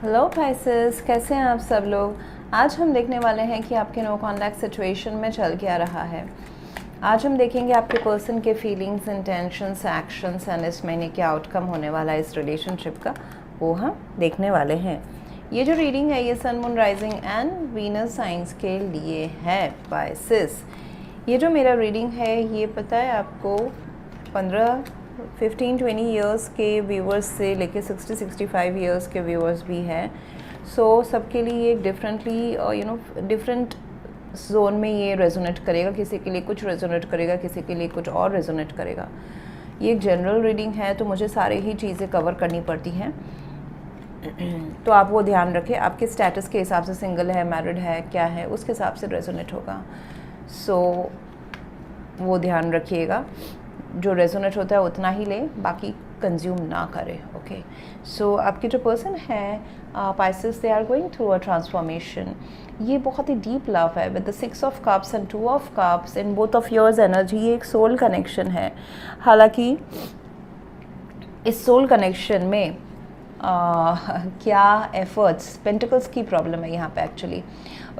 Hello Pisces, कैसे हैं आप सब लोग। आज हम देखने वाले हैं कि आपके नो कॉन्टैक्ट सिचुएशन में चल क्या रहा है। आज हम देखेंगे आपके पर्सन के फीलिंग्स, इंटेंशंस, एक्शंस एंड इस महीने क्या आउटकम होने वाला है इस रिलेशनशिप का, वो हम देखने वाले हैं। ये जो रीडिंग है ये sun, moon, rising and Venus science के लिए है पाइसेस। ये जो मेरा रीडिंग है ये पता है आपको 15-20 ईयर्स के व्यूवर्स से लेके 60-65 ईयर्स के व्यूवर्स भी हैं। सो सबके लिए ये डिफरेंटली डिफरेंट जोन में ये रेजोनेट करेगा। किसी के लिए कुछ रेजोनेट करेगा, किसी के लिए कुछ और रेजोनेट करेगा। ये एक जनरल रीडिंग है तो मुझे सारी ही चीज़ें कवर करनी पड़ती हैं, तो आप वो ध्यान रखें। आपके स्टेटस के हिसाब से सिंगल है, मैरिड है, क्या है, उसके हिसाब से रेजोनेट होगा। सो वो ध्यान रखिएगा, जो रेजोनेट होता है उतना ही लें, बाकी कंज्यूम ना करें। ओके, सो आपके जो पर्सन है Pisces, they are going through a transformation. ये बहुत ही डीप लव है with the 6 of cups and 2 of cups in both of yours energy. ये एक सोल कनेक्शन है। हालांकि इस सोल कनेक्शन में क्या एफर्ट्स, पेंटिकल्स की प्रॉब्लम है यहाँ पे एक्चुअली।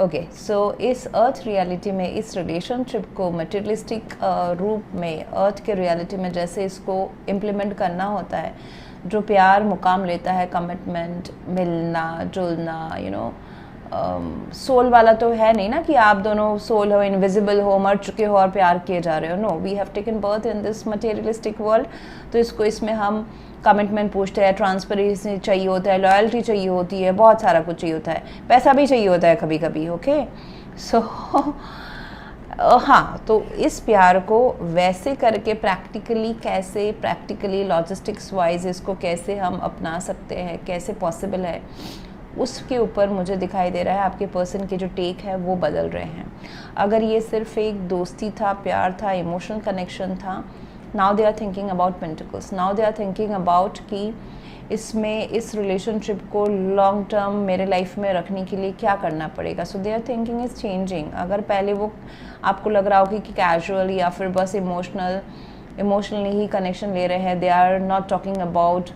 ओके, सो इस अर्थ रियलिटी में इस रिलेशनशिप को मटेरियलिस्टिक रूप में, अर्थ के रियलिटी में जैसे इसको इम्प्लीमेंट करना होता है, जो प्यार मुकाम लेता है, कमिटमेंट, मिलना जुलना, सोल वाला तो है नहीं ना कि आप दोनों सोल हो, इनविजिबल हो, मर चुके हो और प्यार किए जा रहे हो। No, we have taken birth in this materialistic world. तो इसमें हम कमिटमेंट पूछते हैं, ट्रांसपेरेंसी चाहिए होता है, लॉयल्टी चाहिए होती है, बहुत सारा कुछ चाहिए होता है, पैसा भी चाहिए होता है कभी कभी। ओके, सो हाँ, तो इस प्यार को वैसे करके प्रैक्टिकली लॉजिस्टिक्स वाइज इसको कैसे हम अपना सकते हैं, कैसे पॉसिबल है, उसके ऊपर मुझे दिखाई दे रहा है आपके पर्सन के जो टेक है वो बदल रहे हैं। अगर ये सिर्फ एक दोस्ती था, प्यार था, इमोशनल कनेक्शन था, now they are thinking about pentacles. Now they are thinking about कि इसमें इस रिलेशनशिप को लॉन्ग टर्म मेरे लाइफ में रखने के लिए क्या करना पड़ेगा। So they are thinking is changing. अगर पहले वो आपको लग रहा होगा कि कैजुअल या फिर बस इमोशनली ही कनेक्शन ले रहे हैं, they are not talking about,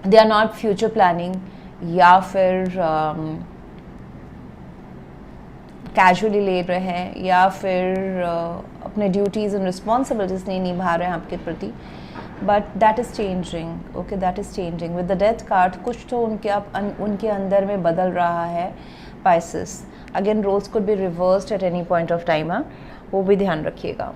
they are not future planning, या फिर कैजुअली ले रहे हैं, या फिर अपने ड्यूटीज़ एंड रिस्पॉन्सिबिलिटीज़ नहीं निभा रहे हैं आपके प्रति। But that is changing. Okay, that is changing with the death card. कुछ तो उनके अंदर में बदल रहा है Pisces. Again roles could be reversed at any point of time, वो भी ध्यान रखिएगा।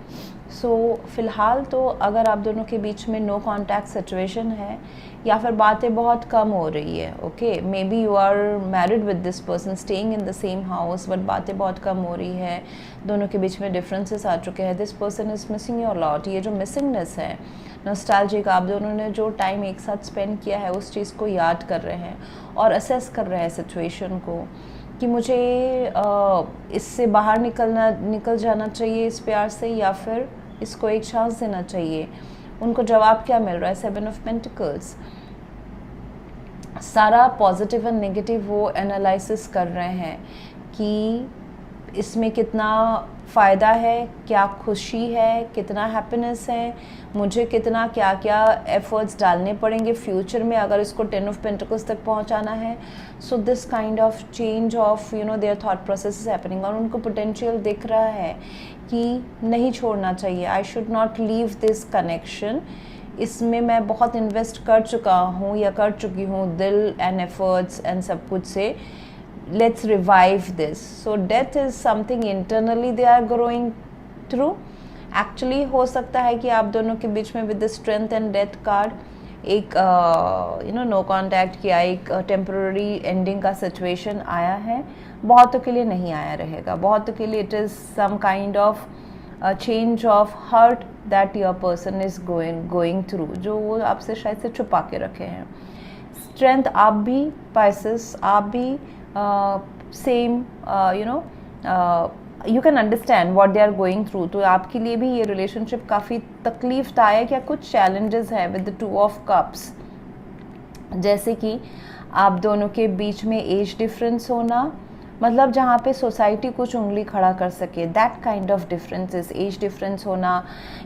सो फिलहाल तो अगर आप दोनों के बीच में नो कॉन्टैक्ट सिचुएशन है या फिर बातें बहुत कम हो रही है, okay, maybe you are married with this person, staying in the same house, but बातें बहुत कम हो रही है, दोनों के बीच में डिफरेंसेस आ चुके हैं, this person is missing your lot. ये जो मिसिंगनेस है, नॉस्टैल्जिक, आप दोनों ने जो टाइम एक साथ स्पेंड किया है उस चीज़ को याद कर रहे हैं और असेस कर रहे हैं सिचुएशन को कि मुझे इससे बाहर निकल जाना चाहिए इस प्यार से, या फिर इसको एक चांस देना चाहिए। उनको जवाब क्या मिल रहा है? 7 ऑफ पेंटिकल्स। सारा पॉजिटिव एंड नेगेटिव वो एनालिसिस कर रहे हैं कि इसमें कितना फ़ायदा है, क्या खुशी है, कितना हैप्पीनेस है, मुझे कितना क्या क्या एफर्ट्स डालने पड़ेंगे फ्यूचर में अगर इसको 10 ऑफ पेंटिकल्स तक पहुंचाना है। So this kind of change of their thought process is happening. और उनको पोटेंशियल दिख रहा है कि नहीं छोड़ना चाहिए, I should not leave this connection. इसमें मैं बहुत इन्वेस्ट कर चुका हूँ या कर चुकी हूँ, दिल एंड एफर्ट्स एंड सब कुछ से। Let's revive this. So death is something internally they are growing through. Actually हो सकता है कि आप दोनों के बीच में with the strength and death card एक नो कॉन्टैक्ट किया, एक टेम्पररी एंडिंग का सिचुएशन आया है। बहुतों के लिए नहीं आया रहेगा, बहुतों के लिए it is some kind of change of hurt that your person is going through, जो वो आपसे शायद से छुपा के रखे हैं। स्ट्रेंथ आप भी पाइसेस, आप भी same you can understand what they are going through. तो आपके लिए भी ये रिलेशनशिप काफ़ी तकलीफदायक या कुछ चैलेंजेस है विद द 2 ऑफ कप्स, जैसे कि आप दोनों के बीच में एज डिफरेंस होना, मतलब जहाँ पे सोसाइटी कुछ उंगली खड़ा कर सके, that kind of differences, age difference होना,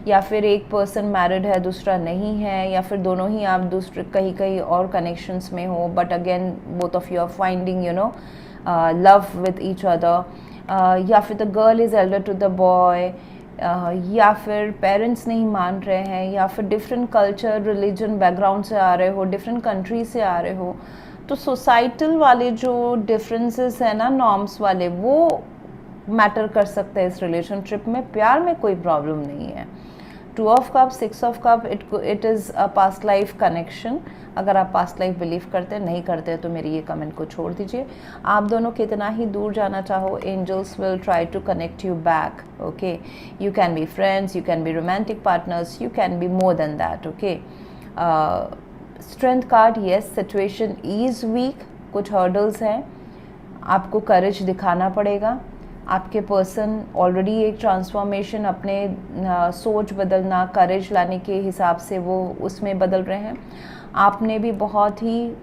या फिर एक पर्सन मैरिड है दूसरा नहीं है, या फिर दोनों ही आप दूसरे कहीं कहीं और कनेक्शंस में हो, but again both of you are finding love with each other, या फिर the girl is elder to the boy, या फिर पेरेंट्स नहीं मान रहे हैं, या फिर डिफरेंट कल्चर रिलीजन बैकग्राउंड से आ रहे हो, डिफरेंट कंट्री से आ रहे हो, तो सोसाइटल वाले जो डिफरेंसेस है ना, नॉर्म्स वाले, वो मैटर कर सकते हैं इस रिलेशनशिप में। प्यार में कोई प्रॉब्लम नहीं है। 2 of cup, 6 of cup, it is a past life connection. अगर आप पास्ट लाइफ बिलीव करते हैं, नहीं करते हैं, तो मेरी ये कमेंट को छोड़ दीजिए। आप दोनों कितना ही दूर जाना चाहो, angels will try to connect you back. Okay, you can be friends, you can be romantic partners, you can be more than that. Okay, strength card, yes situation is weak, कुछ हर्डल्स हैं, आपको करेज दिखाना पड़ेगा। आपके person already एक transformation, अपने सोच बदलना, करेज लाने के हिसाब से वो उसमें बदल रहे हैं। आपने भी बहुत ही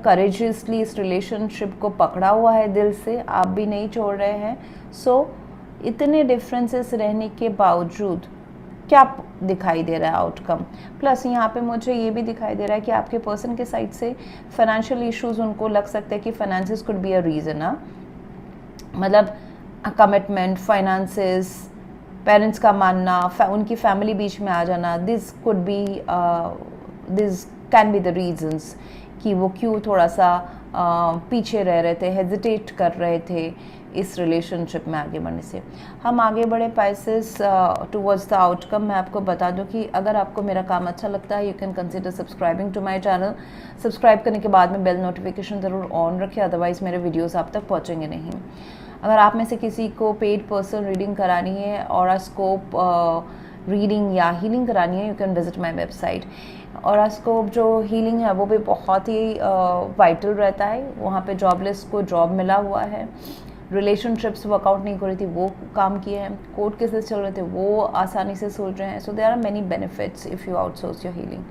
करेजियसली इस रिलेशनशिप को पकड़ा हुआ है दिल से, आप भी नहीं छोड़ रहे हैं। सो इतने डिफरेंसेस रहने के बावजूद क्या दिखाई दे रहा है आउटकम? प्लस यहाँ पे मुझे ये भी दिखाई दे रहा है कि आपके पर्सन के साइड से फाइनेंशियल इश्यूज उनको लग सकते हैं कि finances could be a reason. मतलब कमिटमेंट, फाइनेंसिस, पेरेंट्स का मानना, उनकी फैमिली बीच में आ जाना, this can be the reasons कि वो क्यों थोड़ा सा पीछे रह रहे थे, हेजिटेट कर रहे थे इस रिलेशनशिप में आगे बढ़ने से। हम आगे बढ़े पाइसेस टुवर्ड्स द आउटकम। मैं आपको बता दूं कि अगर आपको मेरा काम अच्छा लगता है, you can consider subscribing to my channel. Subscribe करने के बाद में बेल नोटिफिकेशन ज़रूर ऑन रखें, अदरवाइज़ मेरे वीडियोस आप तक पहुंचेंगे नहीं। अगर आप में से किसी को पेड पर्सनल रीडिंग करानी है, ऑरोस्कोप रीडिंग या हीलिंग करानी है, you can visit my website. Auroscope जो हीलिंग है वो भी बहुत ही वाइटल रहता है। वहाँ पे जॉबलेस को जॉब मिला हुआ है, रिलेशनशिप्स वर्कआउट नहीं कर रही थी वो काम किए हैं, कोर्ट केसेस चल रहे थे वो आसानी से सुलझ रहे हैं। So there are many benefits if you outsource your healing,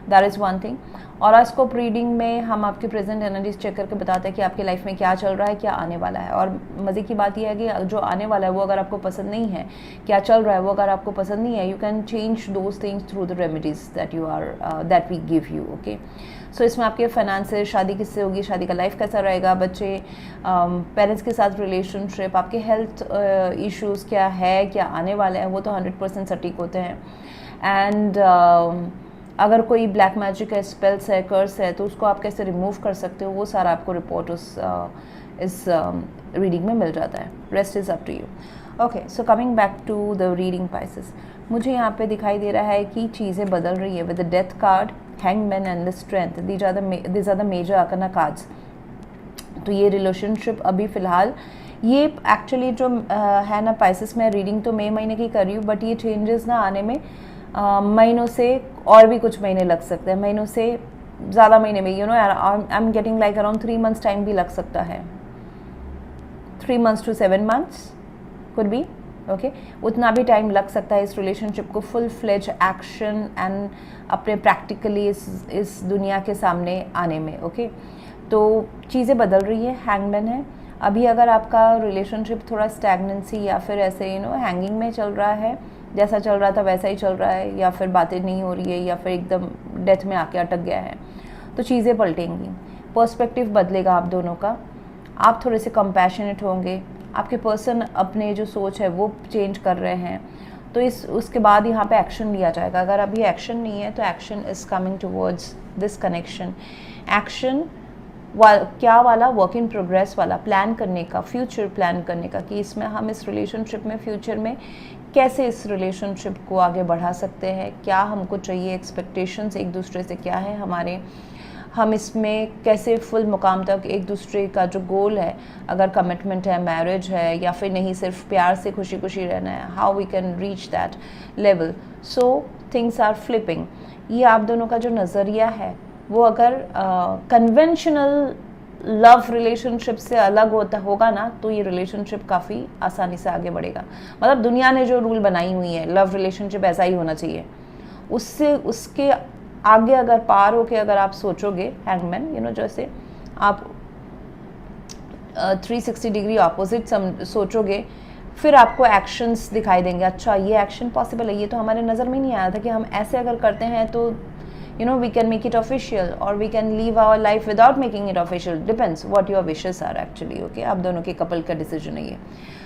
that is one thing. Auroscope reading में हम आपके प्रेजेंट एनर्जीज चेक करके बताते हैं कि आपकी लाइफ में क्या चल रहा है, क्या आने वाला है। और मज़े की बात यह है कि जो आने वाला है वो अगर आपको पसंद नहीं है, क्या चल रहा है वो अगर आपको पसंद नहीं है, you can change those things through the remedies that we give you. Okay, so इसमें आपके फाइनेंसेस, शादी किससे होगी, शादी का लाइफ कैसा रहेगा, बच्चे, पेरेंट्स के साथ रिलेशनशिप, आपके हेल्थ इश्यूज़ क्या है, क्या आने वाले हैं, वो तो 100% सटीक होते हैं। एंड अगर कोई ब्लैक मैजिक है, स्पेल्स है, कर्स है, तो उसको आप कैसे रिमूव कर सकते हो, वो सारा आपको रिपोर्ट इस रीडिंग में मिल जाता है। Rest is up to you. Okay, so coming back to the reading Pisces, मुझे यहाँ पे दिखाई दे रहा है कि चीज़ें बदल रही है with the death card, hangman and the strength. These are the major arcana cards. तो ये रिलेशनशिप अभी फ़िलहाल ये एक्चुअली जो है ना पाइसेस में, रीडिंग तो मई महीने की कर रही हूँ, बट ये चेंजेस ना आने में महीनों से और भी कुछ महीने लग सकते हैं, महीनों से ज़्यादा महीने में, I am getting like around 3 months time भी लग सकता है, 3 months to 7 months could be. Okay, उतना भी टाइम लग सकता है इस रिलेशनशिप को फुल फ्लेज एक्शन एंड अपने प्रैक्टिकली इस दुनिया के सामने आने में। ओके, तो चीज़ें बदल रही है, हैंगमैन है। अभी अगर आपका रिलेशनशिप थोड़ा स्टैग्नेंसी या फिर ऐसे हैंगिंग में चल रहा है, जैसा चल रहा था वैसा ही चल रहा है, या फिर बातें नहीं हो रही है, या फिर एकदम डेथ में आके अटक गया है, तो चीज़ें पलटेंगी, पर्सपेक्टिव बदलेगा आप दोनों का। आप थोड़े से कंपैशनेट होंगे, आपके पर्सन अपने जो सोच है वो चेंज कर रहे हैं, तो उसके बाद यहाँ पे एक्शन लिया जाएगा। अगर अभी एक्शन नहीं है तो action is coming towards this connection. Action क्या वाला, वर्क इन प्रोग्रेस वाला, प्लान करने का, फ्यूचर प्लान करने का, कि इसमें हम इस रिलेशनशिप में फ्यूचर में कैसे इस रिलेशनशिप को आगे बढ़ा सकते हैं, क्या हमको चाहिए, एक्सपेक्टेशंस एक दूसरे से क्या है हमारे, हम इसमें कैसे फुल मुकाम तक एक दूसरे का जो गोल है, अगर कमिटमेंट है, मैरिज है, या फिर नहीं सिर्फ प्यार से खुशी खुशी रहना है, how we can reach that level. So things are flipping. ये आप दोनों का जो नज़रिया है वो अगर कन्वेंशनल लव रिलेशनशिप से अलग होगा ना, तो ये रिलेशनशिप काफ़ी आसानी से आगे बढ़ेगा। मतलब दुनिया ने जो रूल बनाई हुई है, लव रिलेशनशिप ऐसा ही होना चाहिए, उसके आगे अगर पार होके अगर आप सोचोगे, हैंगमैन जैसे आप 360 डिग्री ऑपोजिट सोचोगे, फिर आपको एक्शंस दिखाई देंगे, अच्छा ये एक्शन पॉसिबल है, ये तो हमारे नज़र में नहीं आया था कि हम ऐसे अगर करते हैं तो we can make it official or we can live our life without making it official, depends what your wishes are actually, okay? आप दोनों के कपल का डिसीजन है ये.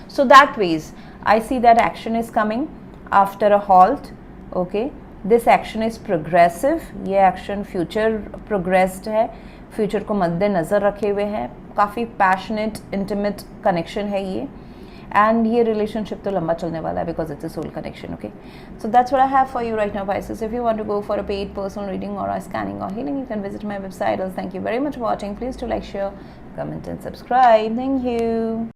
So that ways I see that action is coming after a halt, okay? This action is progressive, ये action future progressed है, future को मद्देनज़र रखे हुए है, काफ़ी passionate intimate connection है ये, and ये relationship तो लंबा चलने वाला है because it's a soul connection, okay? So that's what I have for you right now, Pisces. If you want to go for a paid personal reading or a scanning or healing, you can visit my website. Thank you very much for watching. Please do like, share, comment and subscribe. Thank you.